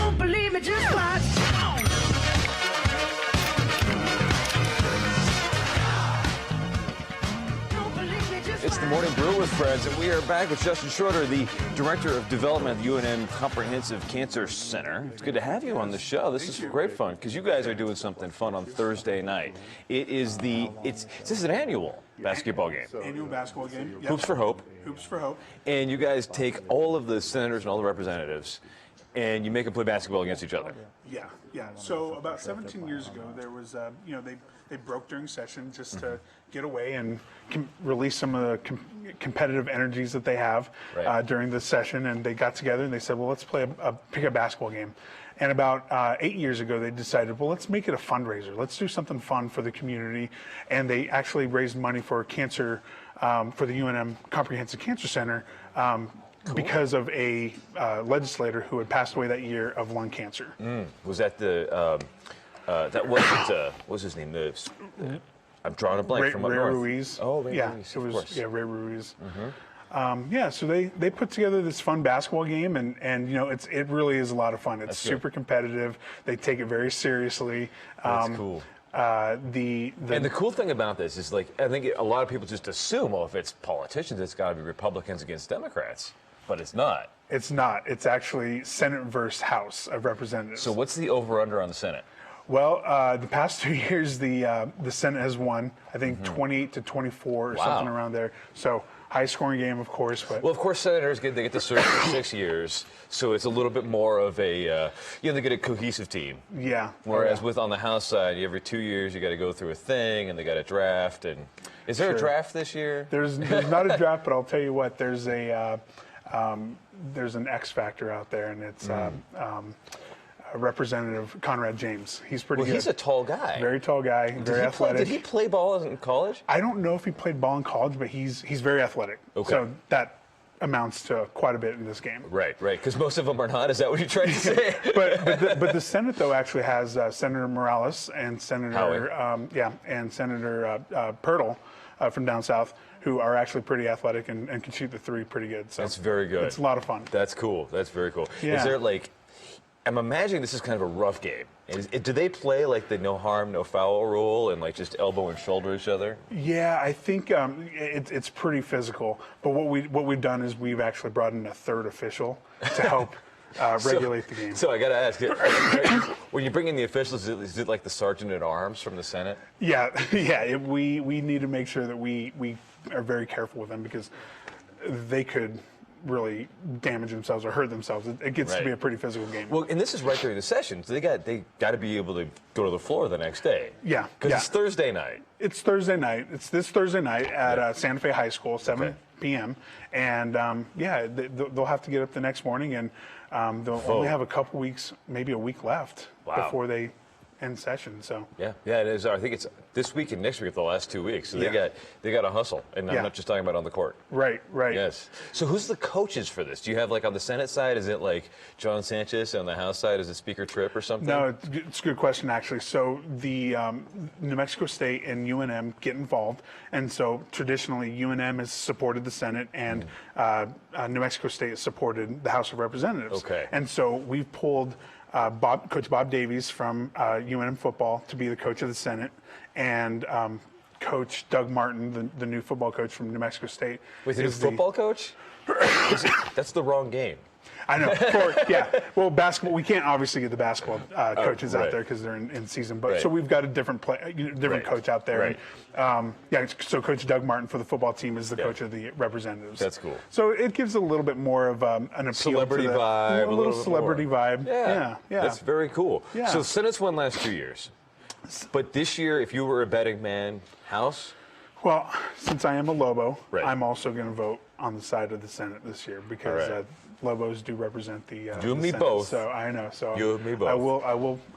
Don't believe me, just watch. It's the Morning Brew with friends, and we are back with Justin Schroeder, the Director of Development at the UNM Comprehensive Cancer Center. It's good to have you on the show. This is great fun because you guys are doing something fun on Thursday night. This is an annual basketball game. Annual basketball game. Yep. Hoops for Hope. Hoops for Hope. And you guys take all of the senators and all the representatives, and you make them play basketball against each other. Yeah. So about 17 years ago, there was, they broke during session just to get away and release some of the competitive energies that they have during the session. And they got together and they said, well, let's pick a basketball game. And about 8 years ago, they decided, well, let's make it a fundraiser. Let's do something fun for the community. And they actually raised money for cancer, for the UNM Comprehensive Cancer Center, because of a legislator who had passed away that year of lung cancer. Was that what was his name? I'm drawing a blank from up Ray north. Ruiz. Oh, Ray yeah, Ruiz, it was, of course. yeah, Ray Ruiz. So they put together this fun basketball game, and it really is a lot of fun. It's super competitive. They take it very seriously. That's cool. And the cool thing about this is, like, I think a lot of people just assume, well, if it's politicians, it's got to be Republicans against Democrats, but it's not. It's not. It's actually Senate versus House of Representatives. So what's the over/under on the Senate? Well, the past 2 years, the Senate has won, I think, 28 to 24 or something around there. So high-scoring game, of course. But well, of course, senators they get to serve for 6 years, so it's a little bit more of a they get a cohesive team. Yeah. Whereas with on the House side, every 2 years you got to go through a thing, and they got a draft. And is there a draft this year? There's not a draft, but I'll tell you what. There's an X factor out there, and it's Representative Conrad James. He's pretty good. He's a tall guy. Very tall guy, very athletic. Did he play ball in college? I don't know if he played ball in college, but he's very athletic. Okay. So that amounts to quite a bit in this game. Right. Because most of them are not. Is that what you're trying to say? but the Senate though actually has Senator Morales and Senator Senator Pirtle from down south, who are actually pretty athletic and can shoot the three pretty good. So that's very good. It's a lot of fun. That's cool. That's very cool. Yeah. Is there I'm imagining this is kind of a rough game. Do they play like the no harm, no foul rule and like just elbow and shoulder each other? Yeah, I think it's pretty physical. But what we've done is we've actually brought in a third official to help regulate the game. So I got to ask, when you bring in the officials, is it like the sergeant at arms from the Senate? Yeah. We need to make sure that we are very careful with them because they could really damage themselves or hurt themselves. It gets to be a pretty physical game. Well, and this is right during the session, so they got to be able to go to the floor the next day. Yeah, because it's Thursday night. It's Thursday night. It's this Thursday night at Santa Fe High School, 7 p.m. And they'll have to get up the next morning, and they'll only have a couple weeks, maybe a week left before they end session. So yeah, it is. I think it's this week and next week, the last 2 weeks. So they got to hustle, and I'm not just talking about on the court. Right. Yes. So who's the coaches for this? Do you have on the Senate side? Is it like John Sanchez? On the House side, is it Speaker Tripp or something? No, it's a good question actually. So the New Mexico State and UNM get involved, and so traditionally UNM has supported the Senate, and New Mexico State has supported the House of Representatives. Okay. And so we've pulled Coach Bob Davies from UNM football to be the coach of the Senate, and Coach Doug Martin, the new football coach from New Mexico State. Wait, the new football coach? That's the wrong game. I know. Well, basketball. We can't obviously get the basketball coaches out there because they're in season. But so we've got a different coach out there. Right. And, so Coach Doug Martin for the football team is the coach of the representatives. That's cool. So it gives a little bit more of an appeal celebrity to vibe, a little celebrity vibe. Yeah. That's very cool. Yeah. So Senate's won last 2 years, but this year, if you were a betting man, House. Well, since I am a Lobo, Right. I'm also going to vote on the side of the Senate this year because Lobos do represent the you and the me Senate. both. So I know. So You and me both.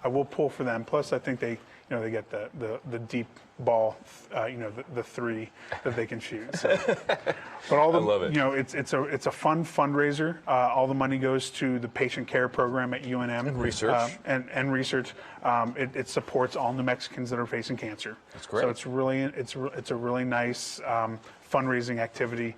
I will pull for them. Plus, I think they they get the deep ball, the three that they can shoot. So. But all the, I love it. It's a fun fundraiser. All the money goes to the patient care program at UNM. And research. And research. It supports all New Mexicans that are facing cancer. That's great. So it's a really nice fundraising activity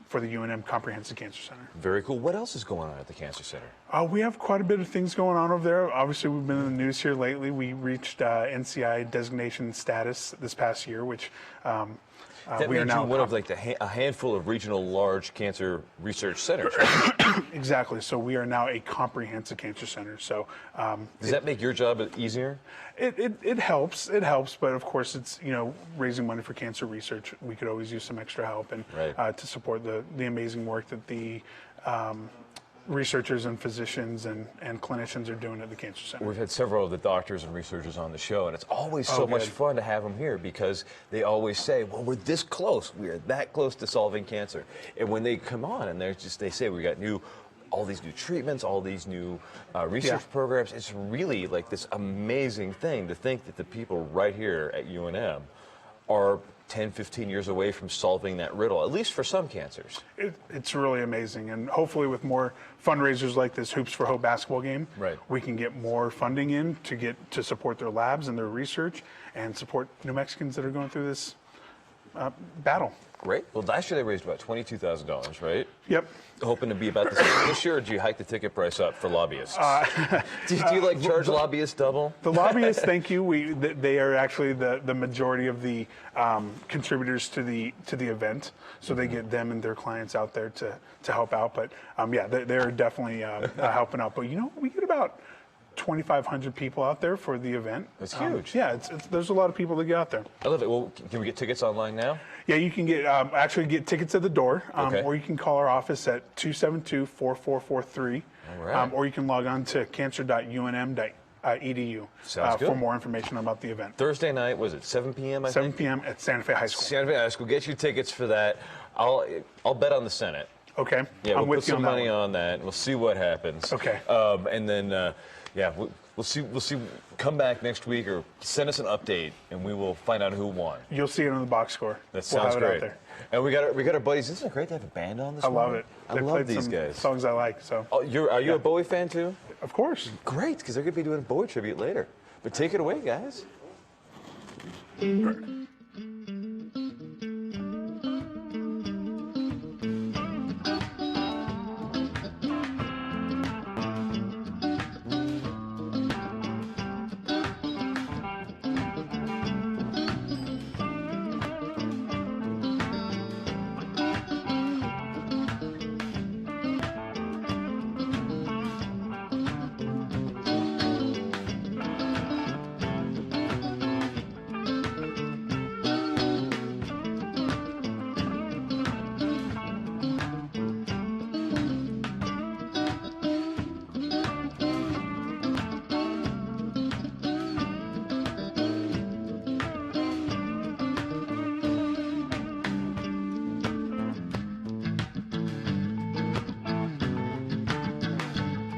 for the UNM Comprehensive Cancer Center. Very cool. What else is going on at the Cancer Center? We have quite a bit of things going on over there. Obviously, we've been in the news here lately. We reached NCI designation status this past year, which That we are makes now you one of like a handful of regional large cancer research centers. Right? exactly. So we are now a comprehensive cancer center. So Does that make your job easier? it helps. It helps, but of course, it's raising money for cancer research. We could always use some extra help and Right. to support the amazing work that the researchers and physicians and clinicians are doing at the Cancer Center. We've had several of the doctors and researchers on the show, and it's always so much good. fun to have them here because they always say, well, we're this close. We are that close to solving cancer. And when they come on and they say, we got all these new treatments, all these new research programs, it's really like this amazing thing to think that the people right here at UNM are 10, 15 years away from solving that riddle, at least for some cancers. It's really amazing, and hopefully with more fundraisers like this Hoops for Hope basketball game, Right. we can get more funding in to support their labs and their research and support New Mexicans that are going through this battle. Great. Well, last year they raised about $22,000, right? Yep. Hoping to be about the same this year, or do you hike the ticket price up for lobbyists? Do you like charge lobbyists double? The lobbyists, thank you. They are actually the majority of the contributors to the event, so they get them and their clients out there to help out. But yeah, they're definitely helping out. But we get about 2,500 people out there for the event. That's huge. Yeah, there's a lot of people that get out there. I love it. Well, can we get tickets online now? Yeah, you can get tickets at the door, Okay. or you can call our office at 272-4443, All right. or you can log on to cancer.unm.edu Sounds good. for more information about the event. Thursday night, was it 7 p.m. I 7 think? p.m. at Santa Fe High School. Santa Fe High School. Get your tickets for that. I'll bet on the Senate. Okay, Yeah, I'm we'll with put you some on that money one. on that. And we'll see what happens. Okay. And then, yeah, we'll see. We'll see. Come back next week or send us an update, and we will find out who won. You'll see it on the box score. That We'll sounds have it out great. there. And we got our buddies. Isn't it great to have a band on this I love morning? it. I They love played these some guys. songs I like. So Oh, are you a Bowie fan too? of course. Great, because they're going to be doing a Bowie tribute later. But take it away, guys.